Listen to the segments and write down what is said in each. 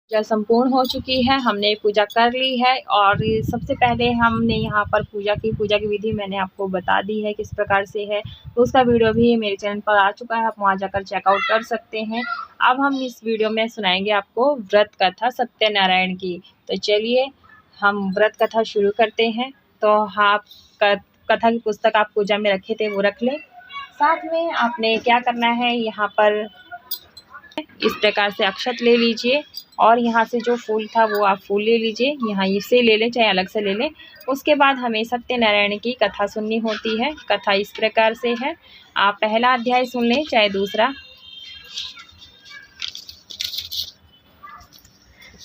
पूजा संपूर्ण हो चुकी है, हमने पूजा कर ली है और सबसे पहले हमने यहाँ पर पूजा की विधि मैंने आपको बता दी है किस प्रकार से है। उसका वीडियो भी मेरे चैनल पर आ चुका है, आप वहाँ जाकर चेकआउट कर सकते हैं। अब हम इस वीडियो में सुनाएंगे आपको व्रत कथा सत्यनारायण की। तो चलिए हम व्रत कथा शुरू करते हैं। तो आप कथा की पुस्तक आप पूजा में रखे थे वो रख लें। साथ में आपने क्या करना है, यहाँ पर इस प्रकार से अक्षत ले लीजिए और यहाँ से जो फूल था वो आप फूल ले लीजिए, यहाँ इसे ले लें चाहे अलग से ले लें। उसके बाद हमें सत्यनारायण की कथा सुननी होती है। कथा इस प्रकार से है, आप पहला अध्याय सुन लें चाहे दूसरा।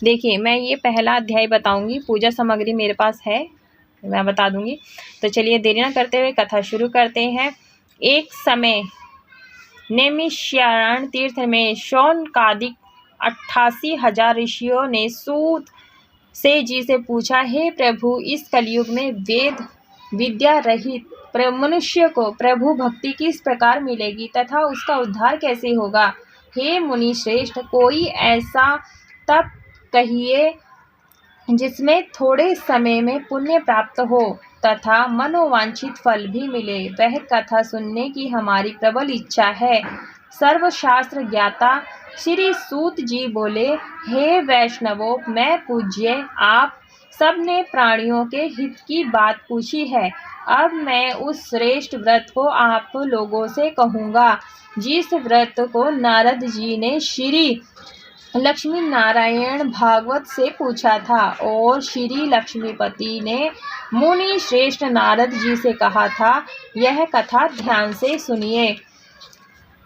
देखिए मैं ये पहला अध्याय बताऊंगी, पूजा सामग्री मेरे पास है मैं बता दूंगी। तो चलिए देरी न करते हुए कथा शुरू करते हैं। एक समय नैमिषारण्य तीर्थ में शौनकादिक 88,000 ऋषियों ने सूत से जी से पूछा, हे प्रभु, इस कलयुग में वेद विद्या रहित मनुष्य को प्रभु भक्ति किस प्रकार मिलेगी तथा उसका उद्धार कैसे होगा। हे मुनि श्रेष्ठ, कोई ऐसा तप कहिए जिसमें थोड़े समय में पुण्य प्राप्त हो तथा मनोवांछित फल भी मिले। वह कथा सुनने की हमारी प्रबल इच्छा है। सर्वशास्त्र ज्ञाता श्री सूत जी बोले, हे वैष्णवों, मैं पूज्य आप सबने प्राणियों के हित की बात पूछी है। अब मैं उस श्रेष्ठ व्रत को आप लोगों से कहूँगा जिस व्रत को नारद जी ने श्री लक्ष्मी नारायण भागवत से पूछा था और श्री लक्ष्मीपति ने मुनि श्रेष्ठ नारद जी से कहा था। यह कथा ध्यान से सुनिए।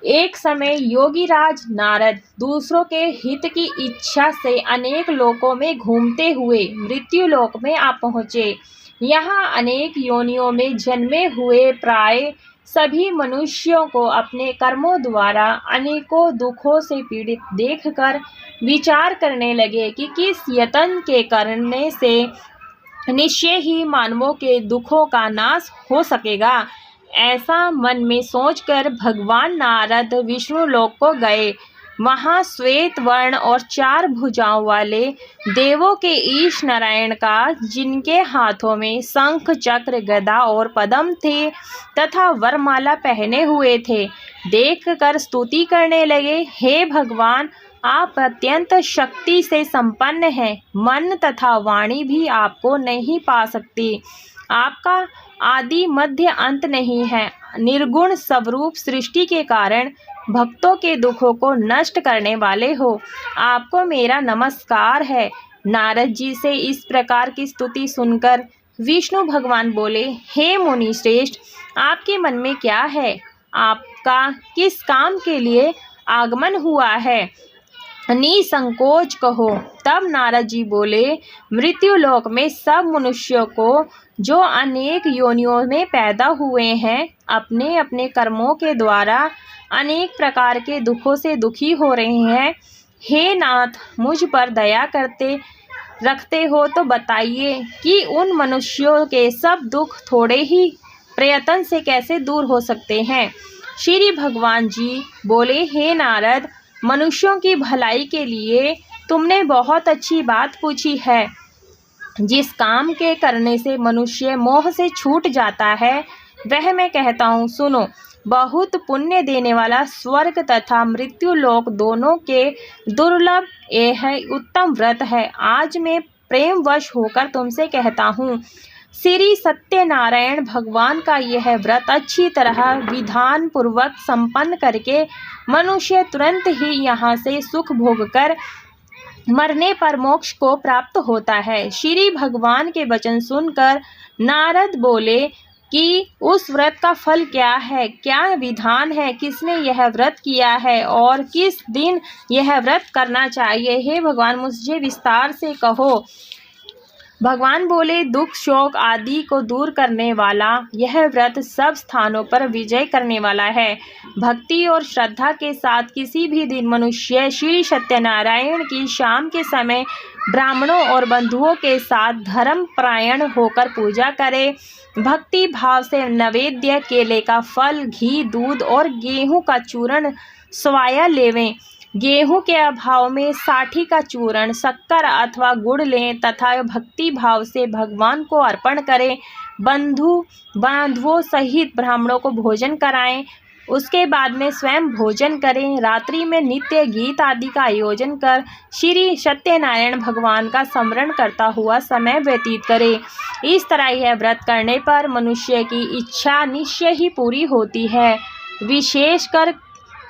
एक समय योगीराज नारद दूसरों के हित की इच्छा से अनेक लोकों में घूमते हुए मृत्यु लोक में आ पहुँचे। यहाँ अनेक योनियों में जन्मे हुए प्राय सभी मनुष्यों को अपने कर्मों द्वारा अनेकों दुखों से पीड़ित देखकर विचार करने लगे कि किस यत्न के करने से निश्चय ही मानवों के दुखों का नाश हो सकेगा। ऐसा मन में सोचकर भगवान नारद विष्णु लोक को गए। वहाँ श्वेत वर्ण और 4 भुजाओं वाले देवों के ईश नारायण का, जिनके हाथों में शंख चक्र गदा और पद्म थे तथा वरमाला पहने हुए थे, देखकर स्तुति करने लगे। हे भगवान, आप अत्यंत शक्ति से संपन्न हैं, मन तथा वाणी भी आपको नहीं पा सकती। आपका आदि मध्य अंत नहीं है। निर्गुण स्वरूप सृष्टि के कारण भक्तों के दुखों को नष्ट करने वाले हो, आपको मेरा नमस्कार है। नारद जी से इस प्रकार की स्तुति सुनकर विष्णु भगवान बोले, हे मुनि श्रेष्ठ, आपके मन में क्या है? आपका किस काम के लिए आगमन हुआ है? निसंकोच कहो। तब नारद जी बोले, मृत्यु लोक में सब मनुष्यों को जो अनेक योनियों में पैदा हुए हैं, अपने अपने कर्मों के द्वारा अनेक प्रकार के दुखों से दुखी हो रहे हैं। हे नाथ, मुझ पर दया रखते हो तो बताइए कि उन मनुष्यों के सब दुख थोड़े ही प्रयत्न से कैसे दूर हो सकते हैं। श्री भगवान जी बोले, हे नारद, मनुष्यों की भलाई के लिए तुमने बहुत अच्छी बात पूछी है। जिस काम के करने से मनुष्य मोह से छूट जाता है वह मैं कहता हूँ, सुनो। बहुत पुण्य देने वाला स्वर्ग तथा मृत्यु लोक दोनों के दुर्लभ यह उत्तम व्रत है। आज मैं प्रेमवश होकर तुमसे कहता हूँ, श्री सत्यनारायण भगवान का यह व्रत अच्छी तरह विधान पूर्वक संपन्न करके मनुष्य तुरंत ही यहाँ से सुख भोगकर मरने पर मोक्ष को प्राप्त होता है। श्री भगवान के वचन सुनकर नारद बोले कि उस व्रत का फल क्या है, क्या विधान है, किसने यह व्रत किया है और किस दिन यह व्रत करना चाहिए। हे भगवान, मुझे विस्तार से कहो। भगवान बोले, दुख शोक आदि को दूर करने वाला यह व्रत सब स्थानों पर विजय करने वाला है। भक्ति और श्रद्धा के साथ किसी भी दिन मनुष्य श्री सत्यनारायण की शाम के समय ब्राह्मणों और बंधुओं के साथ धर्मपरायण होकर पूजा करे। भक्ति भाव से नैवेद्य, केले का फल, घी, दूध और गेहूं का चूर्ण स्वाया लेवें। गेहूं के अभाव में साठी का चूर्ण, शक्कर अथवा गुड़ लें तथा भक्ति भाव से भगवान को अर्पण करें। बंधुओं सहित ब्राह्मणों को भोजन कराएं। उसके बाद में स्वयं भोजन करें। रात्रि में नित्य गीत आदि का आयोजन कर श्री सत्यनारायण भगवान का स्मरण करता हुआ समय व्यतीत करें। इस तरह यह व्रत करने पर मनुष्य की इच्छा निश्चय ही पूरी होती है। विशेषकर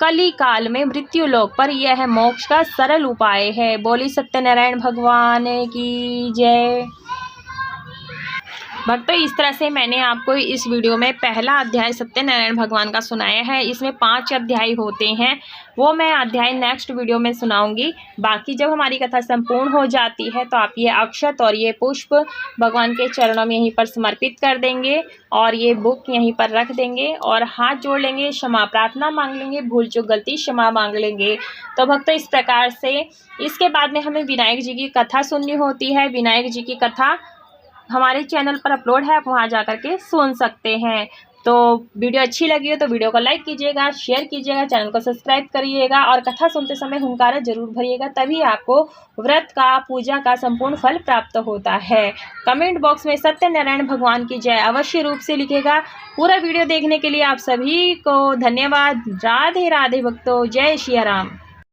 कली काल में मृत्यु लोक पर यह मोक्ष का सरल उपाय है। बोली सत्यनारायण भगवान की जय। भक्तों, इस तरह से मैंने आपको इस वीडियो में पहला अध्याय सत्यनारायण भगवान का सुनाया है। इसमें 5 अध्याय होते हैं, वो मैं अध्याय नेक्स्ट वीडियो में सुनाऊंगी। बाकी जब हमारी कथा संपूर्ण हो जाती है तो आप ये अक्षत और ये पुष्प भगवान के चरणों में यहीं पर समर्पित कर देंगे और ये बुक यहीं पर रख देंगे और हाथ जोड़ लेंगे, क्षमा प्रार्थना मांग लेंगे, भूल चूक गलती क्षमा मांग लेंगे। तो भक्तों, इस प्रकार से इसके बाद में हमें विनायक जी की कथा सुननी होती है। विनायक जी की कथा हमारे चैनल पर अपलोड है, आप वहां जाकर के सुन सकते हैं। तो वीडियो अच्छी लगी हो तो वीडियो को लाइक कीजिएगा, शेयर कीजिएगा, चैनल को सब्सक्राइब करिएगा और कथा सुनते समय हुंकारा जरूर भरिएगा, तभी आपको व्रत का, पूजा का संपूर्ण फल प्राप्त होता है। कमेंट बॉक्स में सत्यनारायण भगवान की जय अवश्य रूप से लिखेगा। पूरा वीडियो देखने के लिए आप सभी को धन्यवाद। राधे राधे भक्तों, जय श्री राम।